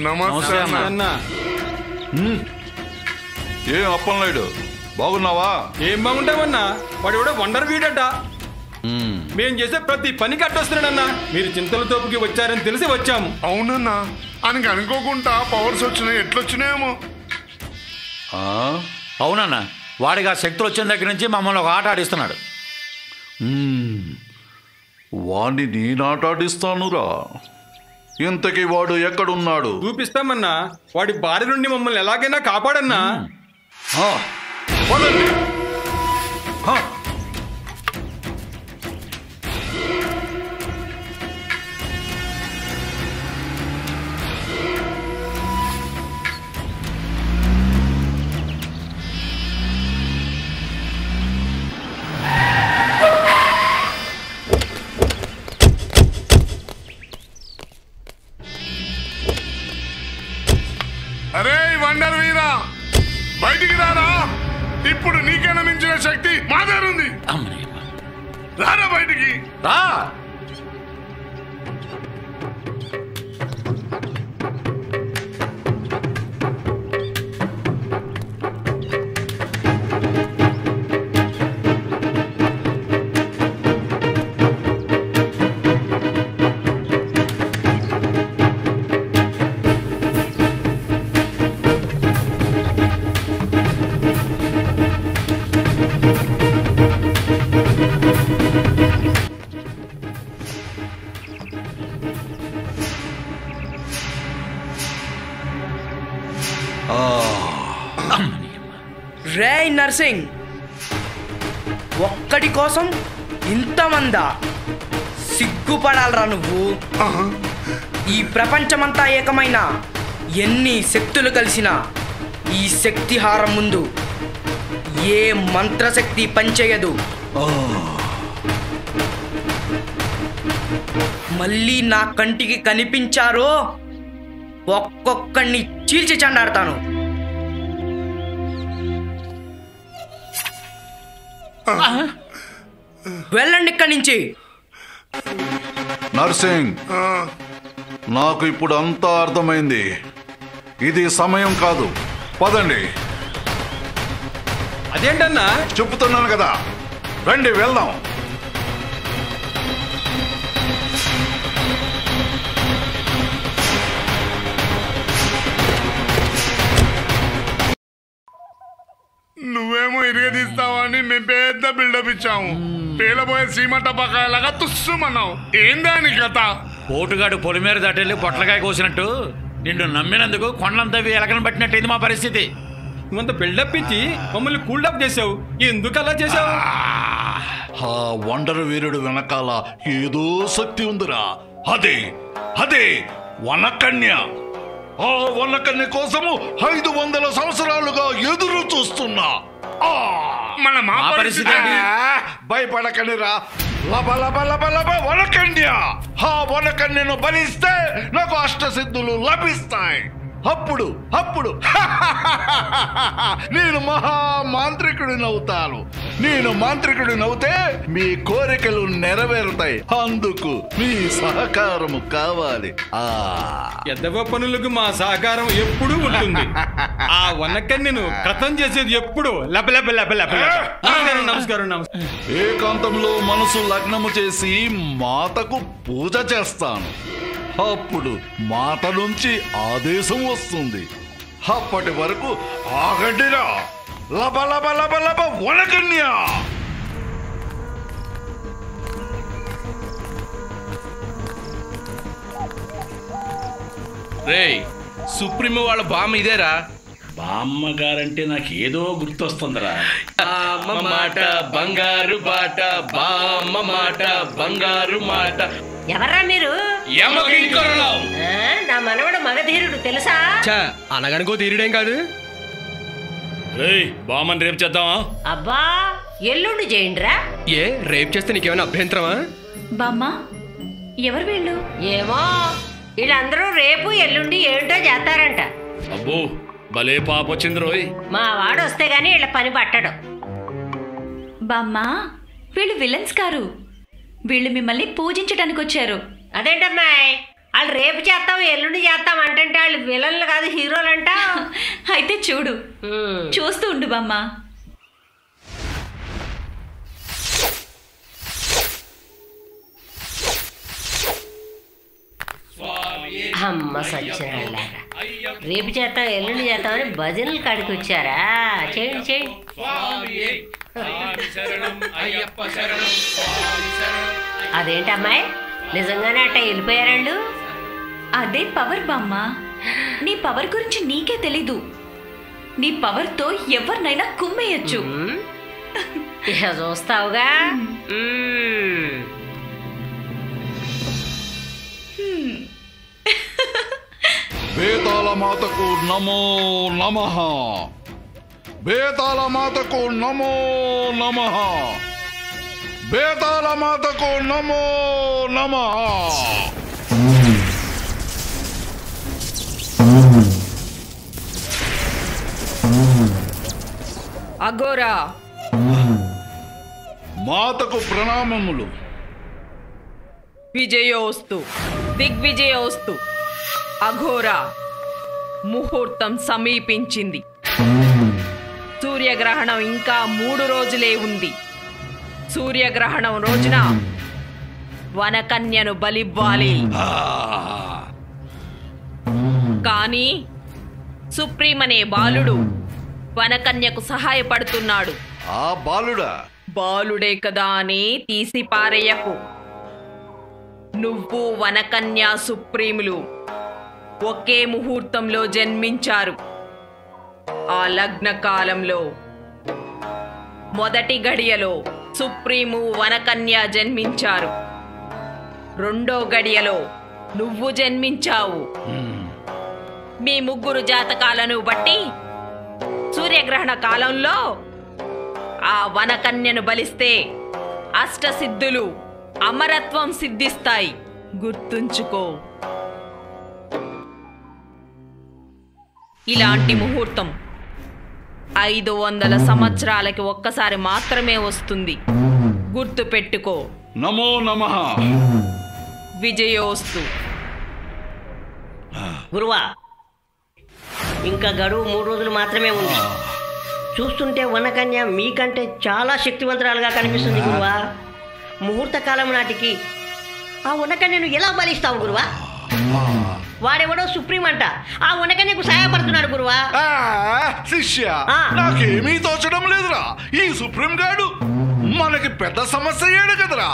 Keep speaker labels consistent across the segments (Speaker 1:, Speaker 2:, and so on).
Speaker 1: నమస్తే అన్న.
Speaker 2: ఏం అప్పలనాయుడు బాగున్నావా?
Speaker 1: ఏం బాగుంటామన్నా, వాడు కూడా వండర్ వీడట. మేం చేసే ప్రతి పనికి అడ్డొస్తున్నాడన్నా. మీరు చింతల తోపుకి వచ్చారని తెలిసి వచ్చాము.
Speaker 3: అవునన్నా, ఆయనకి అనుకోకుండా పవర్స్ వచ్చినాయి. ఎట్లొచ్చినాయేమో.
Speaker 4: అవునన్నా, వాడికి ఆ శక్తులు వచ్చిన దగ్గర నుంచి మమ్మల్ని ఒక ఆట ఆడిస్తున్నాడు.
Speaker 2: వాడిని నేనాట ఆడిస్తానురా. ఇంతకీ వాడు ఎక్కడున్నాడు?
Speaker 1: చూపిస్తామన్నా. వాడి బారి నుండి మమ్మల్ని ఎలాగైనా కాపాడన్నా.
Speaker 2: పదండి.
Speaker 3: అరే వండర్ వీరా, బయటికి రారా. ఇప్పుడు నీకైనా మించిన శక్తి మా దగ్గర ఉంది. రారా బయటికి
Speaker 4: రా.
Speaker 5: రే నర్సింగ్, ఒక్కడి కోసం ఇంతమందా? సిగ్గుపడాలరా నువ్వు. ఈ ప్రపంచమంతా ఏకమైన ఎన్ని శక్తులు కలిసినా ఈ శక్తిహారం ముందు ఏ మంత్రశక్తి పనిచేయదు. మళ్ళీ నా కంటికి కనిపించారో ఒక్కొక్కడిని చీల్చి చెండాడతాను. వెళ్ళండి ఇక్కడి నుంచి.
Speaker 2: నర్సింగ్, నాకు ఇప్పుడు అంతా అర్థమైంది. ఇది సమయం కాదు. పదండి.
Speaker 1: అదేంటన్నా?
Speaker 2: చెప్తున్నాను కదా, రండి వెళ్దాం.
Speaker 3: నువ్వేమో ఇరగదీస్తావని మేము పెద్ద బిల్డప్ ఇచ్చాము. పేలబోయే సీమంట బకాయలాగా తుస్సుమన్నావు. ఏందాని కథ?
Speaker 4: పోటుగాడు పొలిమేర దాటెళ్ళి పొట్లకాయ కోసినట్టు నిన్ను నమ్మినందుకు కొండలంతా ఎలకను పట్టినట్టయింది మా పరిస్థితి.
Speaker 1: నువ్వంత బిల్డప్ ఇచ్చి మమ్మల్ని కూల్డప్ చేసావు. ఎందుకు అలా చేసావు?
Speaker 2: ఆ వండర్ వీరుడు వెనకాల ఏదో శక్తి ఉందిరా. అదే అదే వనకన్య. ఆ వనకన్య కోసము 500 సంవత్సరాలుగా ఎదురు చూస్తున్నా.
Speaker 3: మన మా పరిస్థితి
Speaker 2: భయపడకనిరా. లబ లబ లబ లబ వనకన్య. ఆ వనకన్యను బలిస్తే నాకు అష్టసిద్ధులు లభిస్తాయి. అప్పుడు అప్పుడు నేను మహామాంత్రికుడినవుతాను. నేను మాంత్రికుడినవుతే మీ కోరికలు నెరవేరుతాయి. అందుకు మీ సహకారము కావాలి.
Speaker 1: ఎద్దవ పనులకు మా సహకారం ఎప్పుడూ ఉంటుంది. ఆ వనకన్యను కథం చేసేది ఎప్పుడు లప లప లప లప. నమస్కారం నమస్కారం.
Speaker 2: ఏకాంతంలో మనసు లగ్నము చేసి మాతకు పూజ చేస్తాను. అప్పుడు మాత నుంచి ఆదేశం వస్తుంది. అప్పటి వరకు ఆగండిరా. లబ లబ లబ లబ వనకన్య.
Speaker 6: రేయ్, సుప్రీం వాళ్ళ బామ్మ ఇదేరా?
Speaker 4: బామ్మ గారంటే నాకు ఏదో గుర్తొస్తుందిరా.
Speaker 6: బామ్మ మాట బంగారు బాట, బామ్మ మాట బంగారు మాట.
Speaker 7: ఎవర్రా మీరు? నా మనవడు మగధీరుడు తెలుసా?
Speaker 1: అనగనుకో తీరుడేం కాదు.
Speaker 4: బామ్మని రేపు చేద్దామా?
Speaker 7: అబ్బా, ఎల్లుండి చేయండిరా.
Speaker 1: ఏ రేపు చేస్తే నీకేమైనా అభ్యంతరమా?
Speaker 8: బామ్మ, ఎవరు వీళ్ళు?
Speaker 7: ఏమో, వీళ్ళందరూ రేపు ఎల్లుండి ఏంటో చేస్తారంట.
Speaker 4: అబ్బో, భలే పాప వచ్చింది రోయ్.
Speaker 7: మా వాడు వస్తే గానీ వీళ్ళ పని పట్టడు.
Speaker 8: బామ్మ, వీళ్ళు విలన్స్ కారు. వీళ్ళు మిమ్మల్ని పూజించడానికి వచ్చారు.
Speaker 7: అదేంటమ్మాయి, వాళ్ళు రేపు చేస్తాం ఎల్లుండి చేస్తాం అంటే వాళ్ళు విలన్లు కాదు హీరోలంట.
Speaker 8: అయితే చూడు, చూస్తూ ఉండు బామ్మ.
Speaker 7: అమ్మ సత్యనారాయణ, రేపు చేస్తాం ఎల్లుండి చేస్తామని భజనలు కాడికి వచ్చారా? చేయండి చేయండి. అదేంటమ్మాయి, నిజంగానే అట్ట వెళ్ళిపోయారాళ్ళు?
Speaker 8: అదే పవర్ బామ్మ. నీ పవర్ గురించి నీకే తెలీదు. నీ పవర్తో ఎవరినైనా కుమ్మేయచ్చు.
Speaker 7: ఇక చూస్తావుగా.
Speaker 2: బేతాళ మాతకు నమో నమః. బేతాళ మాతకు నమో నమః. బేతాళ మాతకు నమో నమః.
Speaker 5: అఘోరా,
Speaker 2: మాతకు ప్రణామములు.
Speaker 5: విజయోస్తు, దిగ్విజయోస్తు. అఘోరా, ముహూర్తం సమీపించింది. సూర్యగ్రహణం ఇంకా 3 రోజులే ఉంది. సూర్యగ్రహణం రోజున వనకన్యను బలివ్వాలి. కానీ సుప్రీం అనే బాలుడు వనకన్యకు సహాయపడుతున్నాడు.
Speaker 2: ఆ బాలుడా?
Speaker 5: బాలుడే కదా అని తీసి పారేయకు. నువ్వు వనకన్య సుప్రీములు ఒకే ముహూర్తంలో జన్మించారు. ఆ లగ్న కాలంలో మొదటి గడియలో సుప్రీము వనకన్య జన్మించారు. 2వ గడియలో నువ్వు జన్మించావు. మీ ముగ్గురు జాతకాలను బట్టి సూర్యగ్రహణ కాలంలో ఆ వనకన్యను బలిస్తే అష్టసిద్ధులు, అమరత్వం సిద్ధిస్తాయి. గుర్తుంచుకో. ఇలాంటి ముహూర్తం 500 సంవత్సరాలకి ఒక్కసారి మాత్రమే వస్తుంది. గుర్తు పెట్టుకో.
Speaker 2: నమో నమః.
Speaker 5: విజయోస్తు.
Speaker 9: గురువా, ఇంకా గడువు 3 రోజులు మాత్రమే ఉంది. చూస్తుంటే వనకన్య మీకంటే చాలా శక్తివంతురాలుగా కనిపిస్తుంది గురువా. ముహూర్త కాలం నాటికి ఆ వనకన్యను ఎలా బలిస్తావు గురువా? వాడెవడో సుప్రీం అంట ఆ వనకన్యకు సహాయపడుతున్నాడు గురువా.
Speaker 2: శిష్య, నాకేమీ తోచడం లేదురా. ఈ సుప్రీం గాడు మనకి పెద్ద సమస్య అయ్యాడు కదరా.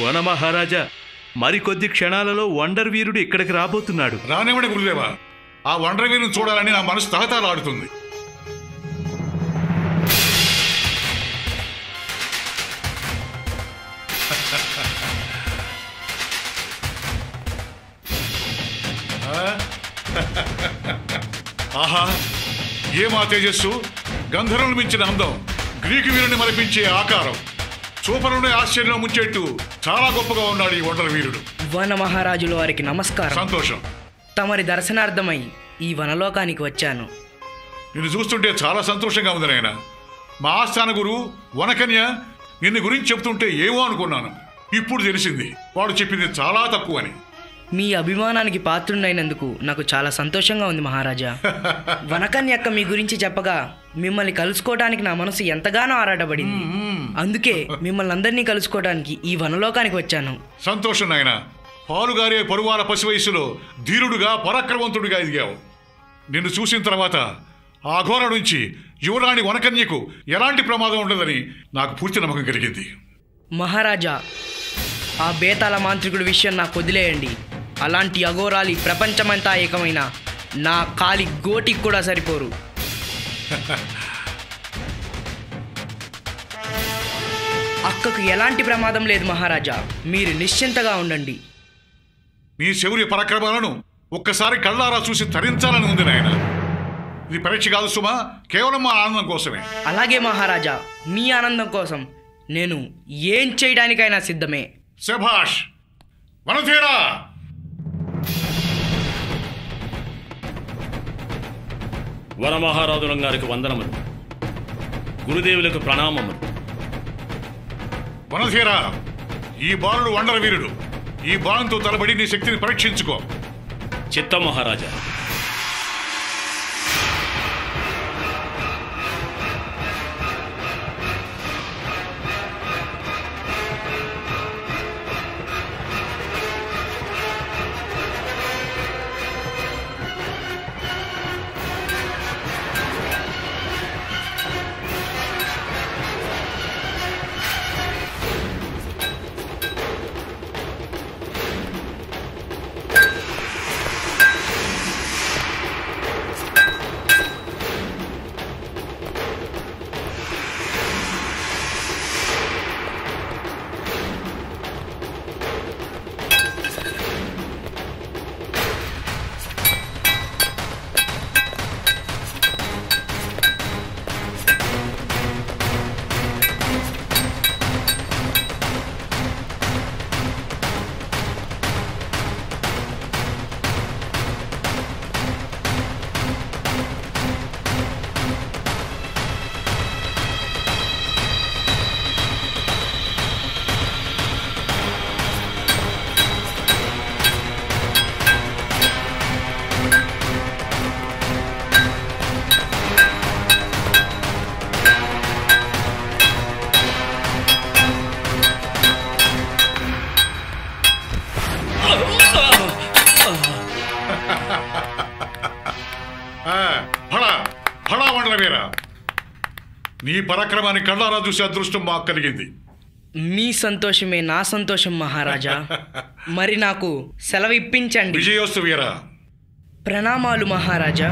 Speaker 10: వన మహారాజా, మరికొద్ది క్షణాలలో వండర్ వీరుడు ఇక్కడికి రాబోతున్నాడు.
Speaker 3: రానివ్వండి గురుదేవా. ఆ వండర్ వీరుని చూడాలని నా మనసు తహతహలాడుతుంది. ఆహా, ఏ మా తేజస్సు! గంధర్వులు మించిన అందం, గ్రీకు వీరుని మరిపించే ఆకారం, చూపరుని ఆశ్చర్యంలో ముంచేట్టు చాలా గొప్పగా ఉన్నాడు ఈ వండర్ వీరుడు.
Speaker 5: వన మహారాజుల వారికి నమస్కారం.
Speaker 3: సంతోషం.
Speaker 5: తమరి దర్శనార్థమై ఈ వనలోకానికి వచ్చాను.
Speaker 3: నిన్ను చూస్తుంటే చాలా సంతోషంగా ఉంది నాయన. మా ఆస్థాన గురువు వనకన్య నిన్ను గురించి చెప్తుంటే ఏమో అనుకున్నాను. ఇప్పుడు తెలిసింది వాడు చెప్పింది చాలా తక్కువ అని.
Speaker 5: మీ అభిమానానికి పాత్రుడైనందుకు నాకు చాలా సంతోషంగా ఉంది మహారాజా. వనకన్య అక్క మీ గురించి చెప్పగా మిమ్మల్ని కలుసుకోవడానికి నా మనసు ఎంతగానో ఆరాటపడింది. అందుకే మిమ్మల్ని అందరినీ కలుసుకోవడానికి ఈ వనలోకానికి వచ్చాను.
Speaker 3: సంతోషం నాయన. పాలుగారే పరువాల పసి వయసులో ధీరుడుగా పరాక్రమవంతుడిగా ఎదిగావు. నిన్ను చూసిన తర్వాత ఆ ఘోర నుంచి యువరాణి వనకన్యకు ఎలాంటి ప్రమాదం ఉండదని నాకు పూర్తి నమ్మకం కలిగింది.
Speaker 5: మహారాజా, ఆ బేతాళ మాంత్రికుడి విషయం నాకు వదిలేయండి. అలాంటి అఘోరాలి ప్రపంచమంతా ఏకమైన నా కాలి గోటికి కూడా సరిపోరు. అక్కకు ఎలాంటి ప్రమాదం లేదు మహారాజా, మీరు నిశ్చింతగా ఉండండి.
Speaker 3: నీ శౌర్య పరాక్రమాలను ఒక్కసారి కళ్ళారా చూసి తరించాలని ఉంది నాయన. ఇది పరీక్ష కాదు సుమా, కేవలం మా ఆనందం కోసమే.
Speaker 5: అలాగే మహారాజా, మీ ఆనందం కోసం నేను ఏం చేయడానికైనా సిద్ధమే.
Speaker 3: శభాష్ వనధీరా.
Speaker 11: వరమహారాజులం గారికి వందనములు, గురుదేవులకు ప్రణామములు.
Speaker 3: వనధీరా, ఈ బాలుడు వండర వీరుడు. ఈ బాణంతో తలబడి నీ శక్తిని పరీక్షించుకో.
Speaker 11: చిత్తం మహారాజా.
Speaker 3: నీ పరాక్రమాన్ని కళ్ళారా చూసే అదృష్టం మాకు కలిగింది.
Speaker 5: మీ సంతోషమే నా సంతోషం మహారాజా. మరి నాకు సెలవు ఇప్పించండి.
Speaker 3: విజయోస్తు వీరా.
Speaker 5: ప్రణామాలు మహారాజా.